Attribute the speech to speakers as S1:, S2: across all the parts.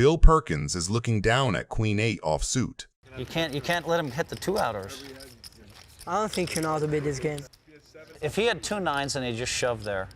S1: Bill Perkins is looking down at Queen 8 offsuit.
S2: You can't let him hit the two-outers.
S3: I don't think you know how to beat this game.
S2: If he had 2 9s and he just shoved there,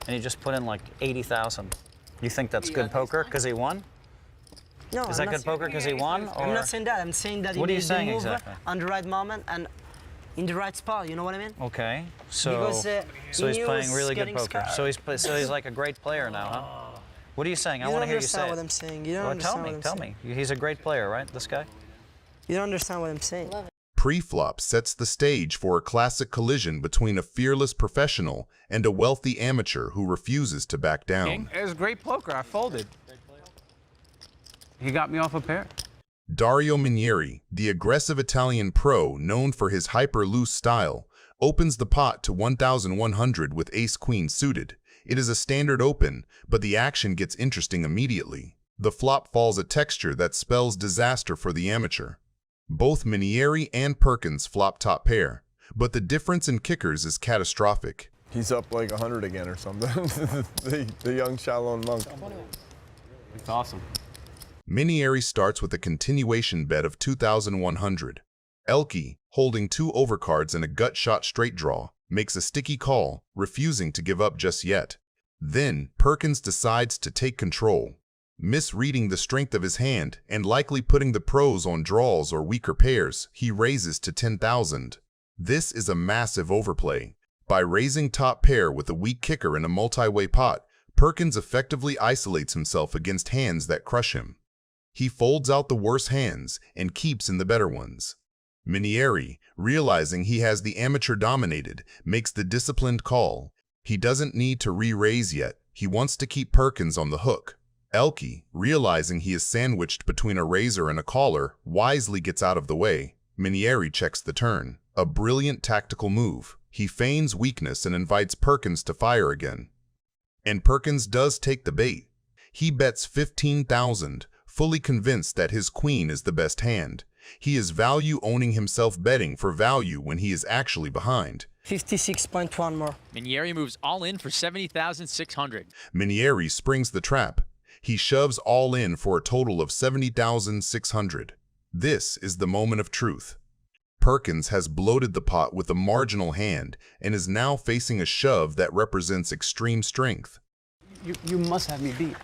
S2: and he just put in like 80,000, you think that's good poker because he won?
S3: No,
S2: is that good poker because he won? Or?
S3: I'm not saying that. I'm saying that he made the move on the right moment and in the right spot. You know what I mean?
S2: Okay. So, so he's playing really good poker. So he's like a great player now, huh? What are you saying? I want to hear you say it.
S3: You don't understand what I'm saying. You don't understand what I'm saying.
S2: Tell me. He's a great player, right? This guy?
S3: You don't understand what I'm saying.
S1: Pre-flop sets the stage for a classic collision between a fearless professional and a wealthy amateur who refuses to back down.
S4: It was great poker. I folded. He got me off a pair.
S1: Dario Minieri, the aggressive Italian pro known for his hyper-loose style, opens the pot to 1,100 with ace-queen suited. It is a standard open, but the action gets interesting immediately. The flop falls a texture that spells disaster for the amateur. Both Minieri and Perkins flop top pair, but the difference in kickers is catastrophic.
S5: He's up like 100 again or something. the young Shaolin monk.
S4: It's awesome.
S1: Minieri starts with a continuation bet of 2,100. Elke, holding 2 overcards and a gut shot straight draw, makes a sticky call, refusing to give up just yet. Then, Perkins decides to take control. Misreading the strength of his hand and likely putting the pros on draws or weaker pairs, he raises to 10,000. This is a massive overplay. By raising top pair with a weak kicker in a multi-way pot, Perkins effectively isolates himself against hands that crush him. He folds out the worse hands and keeps in the better ones. Minieri, realizing he has the amateur dominated, makes the disciplined call. He doesn't need to re-raise yet. He wants to keep Perkins on the hook. Elke, realizing he is sandwiched between a raiser and a caller, wisely gets out of the way. Minieri checks the turn. A brilliant tactical move. He feigns weakness and invites Perkins to fire again. And Perkins does take the bait. He bets 15,000, fully convinced that his queen is the best hand. He is value owning himself betting for value when he is actually behind.
S3: 56.1 more.
S6: Minieri moves all in for 70,600.
S1: Minieri springs the trap. He shoves all in for a total of 70,600. This is the moment of truth. Perkins has bloated the pot with a marginal hand and is now facing a shove that represents extreme strength.
S4: You must have me beat.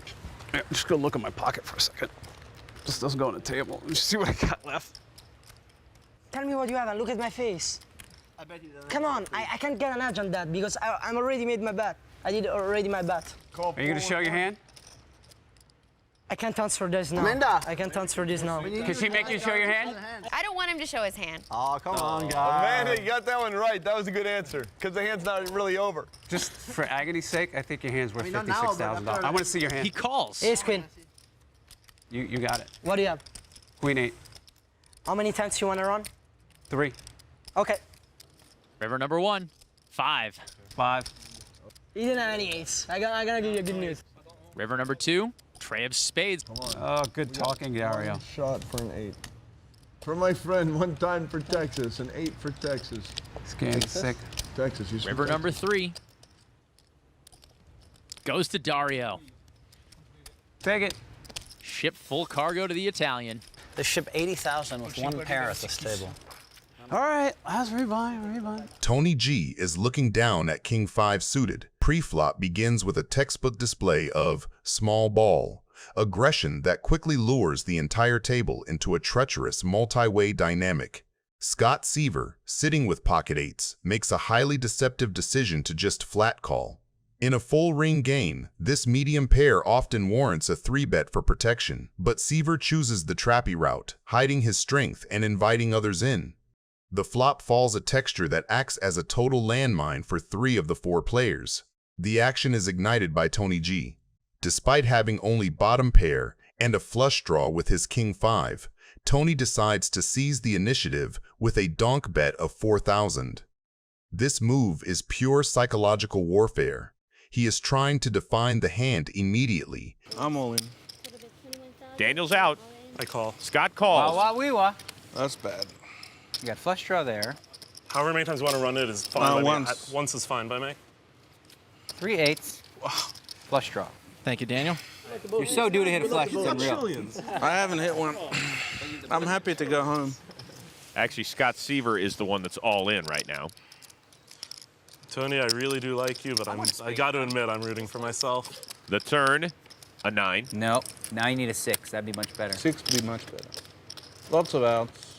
S4: I'm just gonna look at my pocket for a second. This doesn't go on the table. Let's see what I got left.
S3: Tell me what you have and look at my face.
S7: I bet you don't.
S3: Come on, I can't get an edge on that because I'm already made my bet. I did already my bet.
S4: Are you gonna show your hand?
S3: I can't answer this now.
S7: Amanda.
S3: I can't answer this now.
S4: Can she make you show your hand?
S8: I don't want him to show his hand.
S7: Oh, come on, guys.
S5: Amanda, you got that one right. That was a good answer, because the hand's not really over.
S4: Just for agony's sake, I think your hand's worth $56,000. I want to see your hand.
S6: He calls.
S3: Ace queen.
S4: You got it.
S3: What do you have?
S4: Queen 8.
S3: How many times you want to run?
S4: 3.
S3: Okay.
S6: River number 1, 5.
S4: 5.
S3: You didn't have any ace. I gotta give you good news.
S6: River number 2, tray of spades.
S4: Oh, good talking, Dario.
S5: Shot for an 8. For my friend, 1 time for Texas, an 8 for Texas.
S4: This game's sick.
S5: Texas, you
S6: River number 3 goes to Dario.
S4: Take it.
S6: Ship full cargo to the Italian.
S2: They ship 80,000 with 1 pair at this table.
S4: All right, let's rebuy.
S1: Tony G is looking down at King 5 suited. Pre-flop begins with a textbook display of small ball, aggression that quickly lures the entire table into a treacherous multi-way dynamic. Scott Seaver, sitting with pocket 8s, makes a highly deceptive decision to just flat call. In a full ring game, this medium pair often warrants a 3-bet for protection, but Seaver chooses the trappy route, hiding his strength and inviting others in. The flop falls a texture that acts as a total landmine for 3 of the 4 players. The action is ignited by Tony G. Despite having only bottom pair and a flush draw with his King 5, Tony decides to seize the initiative with a donk bet of 4,000. This move is pure psychological warfare. He is trying to define the hand immediately.
S9: I'm all in.
S10: Daniel's out.
S9: I call.
S10: Scott calls.
S9: That's bad.
S4: You got flush draw there.
S9: However many times you want to run it is fine by
S10: once.
S9: me. Once is fine by me.
S4: 3 8s. Flush draw.
S6: Thank you, Daniel.
S8: You're so due to hit a flush, it's unreal.
S7: I haven't hit one. I'm happy to go home.
S10: Actually, Scott Seaver is the one that's all in right now.
S9: Tony, I really do like you, but I got to admit, I'm rooting for myself.
S10: The turn, a 9.
S8: No, now you need a 6. That'd be much better.
S7: 6 would be much better. Lots of outs.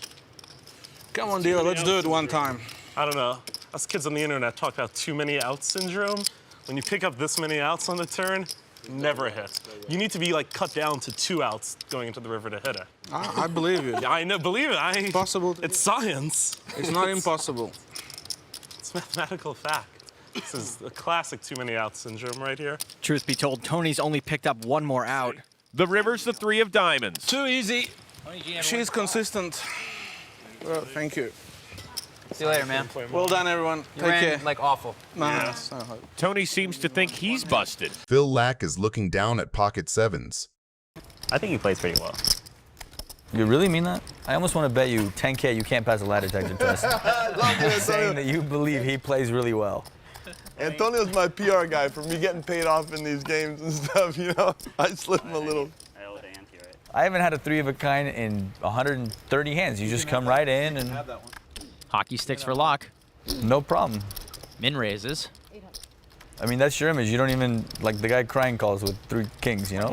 S7: Come on, dear, let's do it one time.
S9: I don't know. Us kids on the internet talk about too many outs syndrome. When you pick up this many outs on the turn, never a hit. You need to be like cut down to 2 outs going into the river to hit it.
S7: I believe you.
S9: Yeah, I know, believe it.
S7: Possible.
S9: It's science.
S7: It's not impossible.
S9: It's mathematical fact. This is a classic too many outs syndrome right here.
S11: Truth be told, Tony's only picked up 1 more out.
S10: The river's the 3 of diamonds.
S7: Too easy. She's consistent. Well, thank you.
S8: See you later, man.
S7: Well done, everyone.
S8: You
S7: Take
S8: ran
S7: care.
S8: like awful.
S7: Nah.
S10: Tony seems to think he's busted.
S1: Phil Lack is looking down at pocket 7s.
S2: I think he plays pretty well.
S12: You really mean that? I almost want to bet you 10K you can't pass a lie detector test. Saying that you believe he plays really well.
S5: Antonio's my PR guy for me getting paid off in these games and stuff, you know? I slip him a little.
S12: I haven't had a 3 of a kind in 130 hands. You just come right in and...
S6: Hockey sticks for lock.
S12: No problem.
S6: Min raises.
S12: I mean, that's your image. You don't even, like the guy crying calls with 3 kings, you know?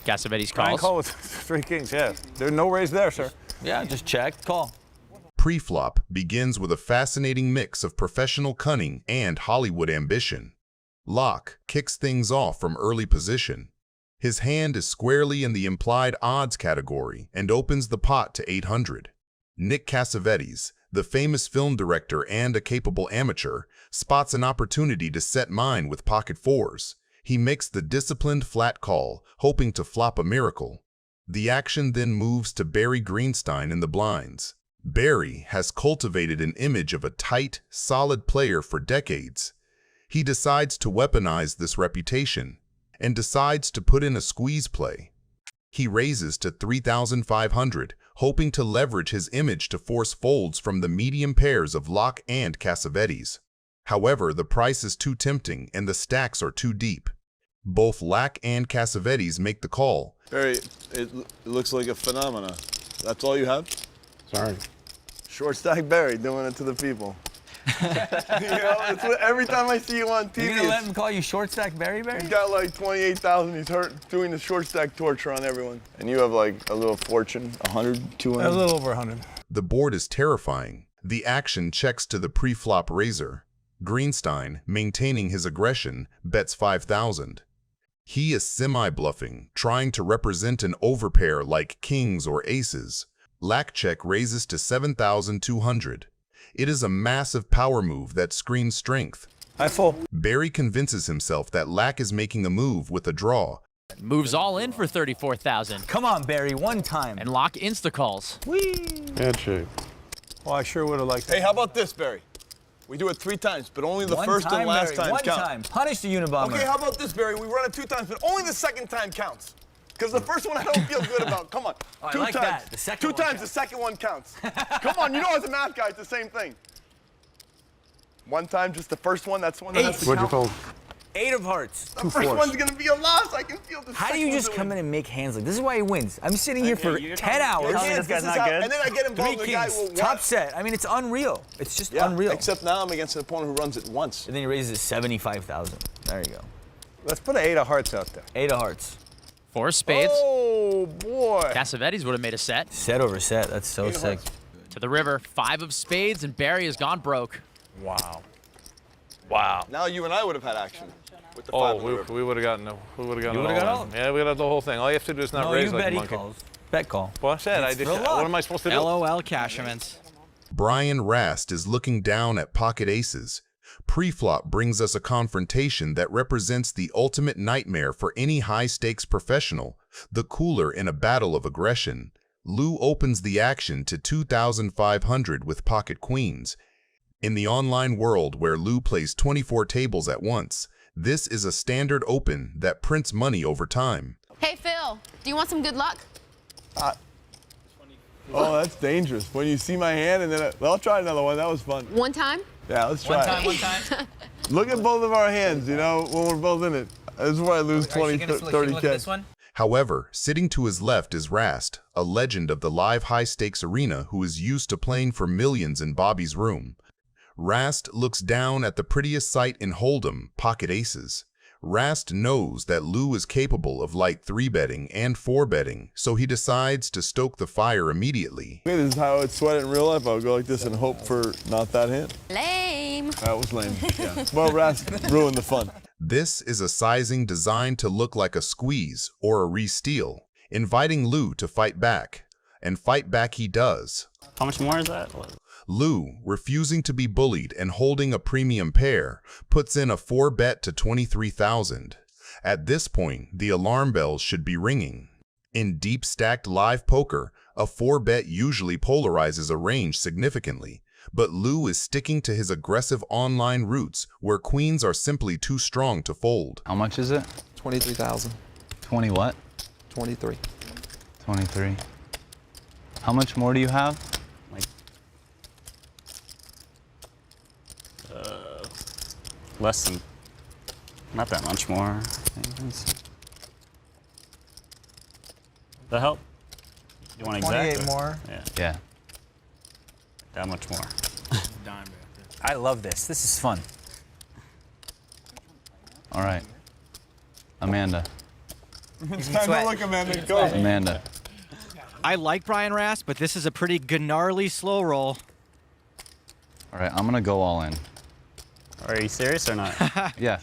S6: Cassavetes
S13: Crying
S6: calls.
S13: call with 3 kings, yeah. There's no raise there, sir.
S12: Yeah, just check, call.
S1: Pre-flop begins with a fascinating mix of professional cunning and Hollywood ambition. Locke kicks things off from early position. His hand is squarely in the implied odds category and opens the pot to 800. Nick Cassavetes, the famous film director and a capable amateur, spots an opportunity to set mine with pocket 4s. He makes the disciplined flat call, hoping to flop a miracle. The action then moves to Barry Greenstein in the blinds. Barry has cultivated an image of a tight, solid player for decades. He decides to weaponize this reputation and decides to put in a squeeze play. He raises to 3,500, hoping to leverage his image to force folds from the medium pairs of Locke and Cassavetes. However, the price is too tempting and the stacks are too deep. Both Lack and Cassavetes make the call.
S5: Barry, it looks like a phenomena. That's all you have?
S13: Sorry.
S5: Short stack Barry doing it to the people. You know, it's what, every time I see you on TV,
S12: You gonna let him call you short stack Barry?
S5: he's got like 28,000. He's doing the short stack torture on everyone. And you have like a little fortune, 100, 200.
S13: A little over 100.
S1: The board is terrifying. The action checks to the pre-flop raiser. Greenstein, maintaining his aggression, bets 5,000. He is semi-bluffing, trying to represent an overpair like kings or aces. Lack check raises to 7,200. It is a massive power move that screams strength.
S13: I full.
S1: Barry convinces himself that Lack is making a move with a draw.
S6: Moves all in for 34,000.
S12: Come on, Barry, one time.
S6: And Locke insta-calls.
S13: Handshake. Well, I sure would have liked that.
S5: Hey, how about this, Barry? We do it 3 times, but only the
S12: One
S5: first
S12: time,
S5: and last
S12: Barry,
S5: times count.
S12: One time. Punish the Unabomber.
S5: Okay, how about this, Barry? We run it 2 times, but only the second time counts. Because the first one I don't feel good about. Come on.
S12: Oh, I
S5: 2
S12: like
S5: times.
S12: that. The second
S5: 2
S12: one
S5: times,
S12: counts.
S5: the second one counts. Come on, you know as a math guy, it's the same thing. 1 time, just the first one, that's the one that has to
S13: What'd you
S5: count.
S13: fold?
S12: 8 of hearts.
S5: The first one's gonna be a loss. I can feel the
S12: How do you just come in and make hands like this? Is why he wins. I'm sitting here for 10 hours.
S2: telling me this guy's not good?
S5: And then I get involved
S12: 3
S5: with a guy
S12: kings,
S5: who
S12: top set. I mean, it's unreal. It's just unreal.
S5: Except now I'm against an opponent who runs it once.
S12: And then he raises 75,000. There you go.
S13: Let's put an 8 of hearts out there.
S12: 8 of hearts.
S6: 4 of spades.
S5: Oh, boy.
S6: Cassavetes would have made a set.
S12: Set over set. That's so sick.
S6: To the river, 5 of spades, and Barry has gone broke.
S13: Wow. Wow.
S5: Now you and I would have had action with the 5 on the river.
S13: We would have gotten it. We would have gotten
S12: You
S13: it
S12: would've
S13: all.
S12: got
S13: Yeah, we got the whole thing. All you have to do is not
S12: No,
S13: raise
S12: you
S13: like
S12: bet
S13: a
S12: he
S13: monkey.
S12: calls. Bet call.
S13: Well, I said,
S12: It's for luck.
S13: what am I supposed to do?
S11: LOL Cashmans.
S1: Brian Rast is looking down at pocket aces. Pre-flop brings us a confrontation that represents the ultimate nightmare for any high-stakes professional, the cooler in a battle of aggression. Lou opens the action to 2,500 with pocket queens. In the online world where Lou plays 24 tables at once, this is a standard open that prints money over time.
S14: Hey, Phil, do you want some good luck?
S5: Oh, that's dangerous. When you see my hand and then I'll try another one. That was fun.
S14: One time?
S5: Yeah, let's try it.
S11: One time.
S5: Look at both of our hands, you know, when we're both in it. This is why I lose 20,
S8: Look at
S5: 30K.
S8: this one.
S1: However, sitting to his left is Rast, a legend of the live high-stakes arena who is used to playing for millions in Bobby's room. Rast looks down at the prettiest sight in Hold'em, pocket aces. Rast knows that Lou is capable of light 3-betting and 4-betting, so he decides to stoke the fire immediately.
S5: Okay, this is how I would sweat it in real life. I would go like this and hope for not that hand.
S14: Lame.
S5: That was lame, yeah. Well, Rast ruined the fun.
S1: This is a sizing designed to look like a squeeze or a re-steal, inviting Lou to fight back. And fight back he does.
S2: How much more is that?
S1: Lou, refusing to be bullied and holding a premium pair, puts in a 4-bet to 23,000. At this point, the alarm bells should be ringing. In deep stacked live poker, a 4-bet usually polarizes a range significantly, but Lou is sticking to his aggressive online roots where queens are simply too strong to fold.
S12: How much is it?
S4: 23,000.
S12: 20 what?
S4: 23.
S12: 23. How much more do you have?
S2: Less than, not that much more. That help? You want exact?
S8: 28 more.
S2: Yeah.
S12: Yeah.
S2: That much more.
S8: I love this. This is fun.
S12: All right. Amanda.
S5: It's time to look, Amanda. Go.
S12: Amanda.
S11: I like Brian Rast, but this is a pretty gnarly slow roll.
S12: All right, I'm gonna go all in.
S2: Are you serious or not?
S12: Yeah.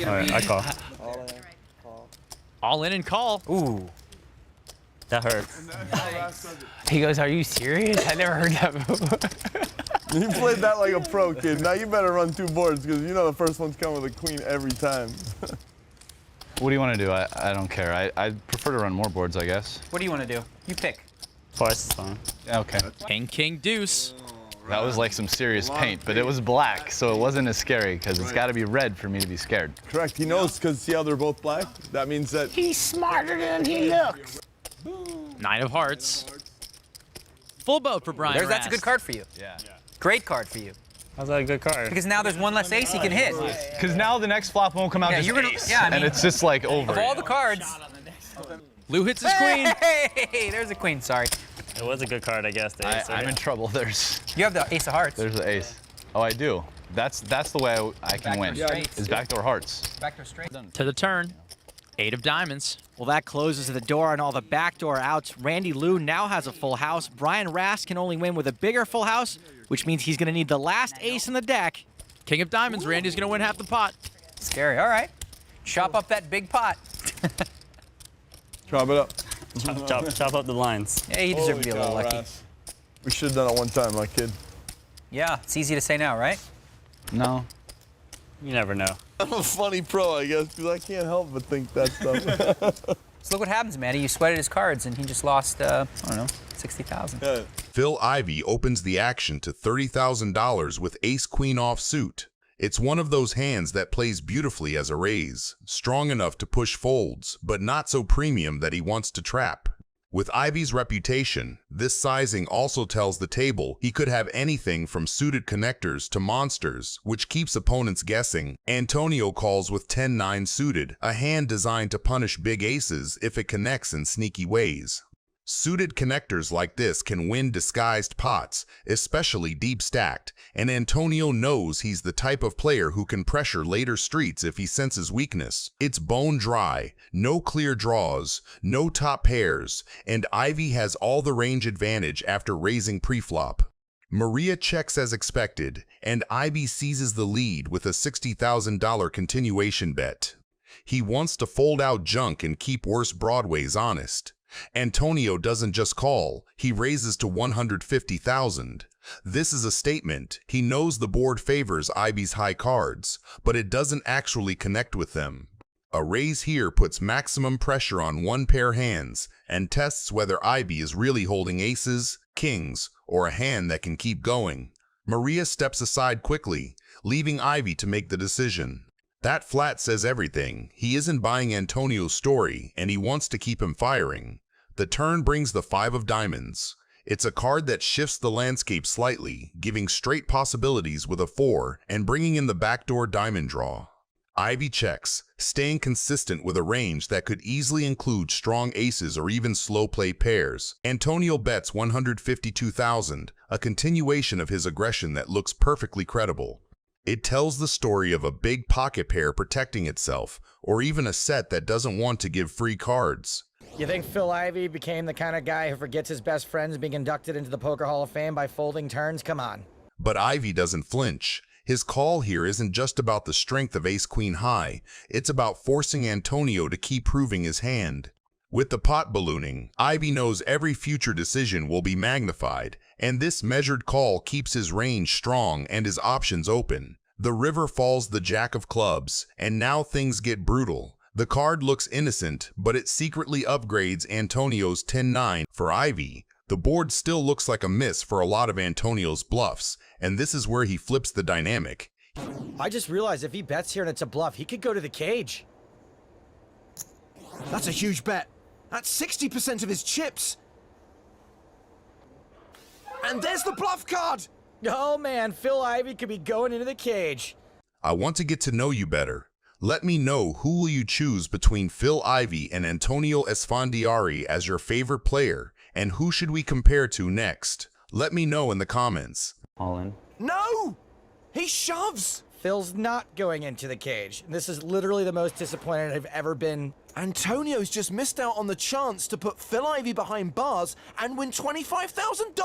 S2: All right, I call.
S6: All in and call.
S2: Ooh. That hurt.
S8: He goes, "Are you serious? I never heard that before."
S5: You played that like a pro, kid. Now you better run 2 boards because you know the first one's coming with a queen every time.
S12: What do you want to do? I don't care. I'd prefer to run more boards, I guess.
S8: What do you want to do? You pick.
S2: Twice is fine.
S12: Okay.
S6: King, king, deuce.
S12: That was like some serious paint, but it was black, so it wasn't as scary because it's got to be red for me to be scared.
S5: Correct. He knows because see how they're both black? That means that
S8: He's smarter than he looks.
S6: 9 of hearts. Full boat for Brian Rast.
S8: That's a good card for you.
S12: Yeah.
S8: Great card for you.
S2: How's that a good card?
S8: Because now there's one less ace he can hit.
S12: Because now the next flop won't come out just ace, and it's just like over.
S8: Of all the cards.
S6: Lou hits his queen.
S8: Hey, there's a queen. Sorry.
S2: It was a good card, I guess. The ace,
S12: I'm in trouble.
S8: You have the ace of hearts.
S12: There's the ace. Oh, I do. That's the way I can win. Is backdoor hearts.
S8: Backdoor straight.
S6: To the turn. 8 of diamonds.
S11: Well, that closes the door on all the backdoor outs. Randy Lou now has a full house. Brian Rast can only win with a bigger full house, which means he's going to need the last ace in the deck.
S6: King of diamonds. Randy's going to win half the pot.
S8: Scary. All right. Chop up that big pot.
S5: chop it up.
S2: Chop up the lines.
S8: Yeah, he deserved to be a little lucky.
S5: We should have done it one time, my kid.
S8: Yeah, it's easy to say now, right?
S12: No.
S2: You never know.
S5: I'm a funny pro, I guess, because I can't help but think that stuff.
S8: So look what happens, Matty. You sweated his cards, and he just lost, I don't know, 60,000.
S5: Yeah.
S1: Phil Ivey opens the action to $30,000 with ace-queen offsuit. It's one of those hands that plays beautifully as a raise, strong enough to push folds, but not so premium that he wants to trap. With Ivey's reputation, this sizing also tells the table he could have anything from suited connectors to monsters, which keeps opponents guessing. Antonio calls with 10-9 suited, a hand designed to punish big aces if it connects in sneaky ways. Suited connectors like this can win disguised pots, especially deep stacked, and Antonio knows he's the type of player who can pressure later streets if he senses weakness. It's bone dry, no clear draws, no top pairs, and Ivey has all the range advantage after raising preflop. Maria checks as expected, and Ivey seizes the lead with a $60,000 continuation bet. He wants to fold out junk and keep worse broadways honest. Antonio doesn't just call, he raises to $150,000. This is a statement. He knows the board favors Ivey's high cards, but it doesn't actually connect with them. A raise here puts maximum pressure on one pair hands and tests whether Ivey is really holding aces, kings, or a hand that can keep going. Maria steps aside quickly, leaving Ivey to make the decision. That flat says everything. He isn't buying Antonio's story, and he wants to keep him firing. The turn brings the 5 of diamonds. It's a card that shifts the landscape slightly, giving straight possibilities with a 4 and bringing in the backdoor diamond draw. Ivy checks, staying consistent with a range that could easily include strong aces or even slow play pairs. Antonio bets 152,000, a continuation of his aggression that looks perfectly credible. It tells the story of a big pocket pair protecting itself, or even a set that doesn't want to give free cards.
S15: You think Phil Ivey became the kind of guy who forgets his best friends being inducted into the Poker Hall of Fame by folding turns? Come on.
S1: But Ivy doesn't flinch. His call here isn't just about the strength of ace-queen high, it's about forcing Antonio to keep proving his hand. With the pot ballooning, Ivy knows every future decision will be magnified, and this measured call keeps his range strong and his options open. The river falls the jack of clubs, and now things get brutal. The card looks innocent, but it secretly upgrades Antonio's 10-9 for Ivy. The board still looks like a miss for a lot of Antonio's bluffs, and this is where he flips the dynamic.
S15: I just realized if he bets here and it's a bluff, he could go to the cage.
S16: That's a huge bet. That's 60% of his chips. And there's the bluff card!
S15: Oh man, Phil Ivey could be going into the cage.
S1: I want to get to know you better. Let me know who will you choose between Phil Ivey and Antonio Esfandiari as your favorite player, and who should we compare to next? Let me know in the comments.
S2: All in.
S16: No! He shoves!
S15: Phil's not going into the cage. This is literally the most disappointed I've ever been.
S16: Antonio's just missed out on the chance to put Phil Ivey behind bars and win $25,000!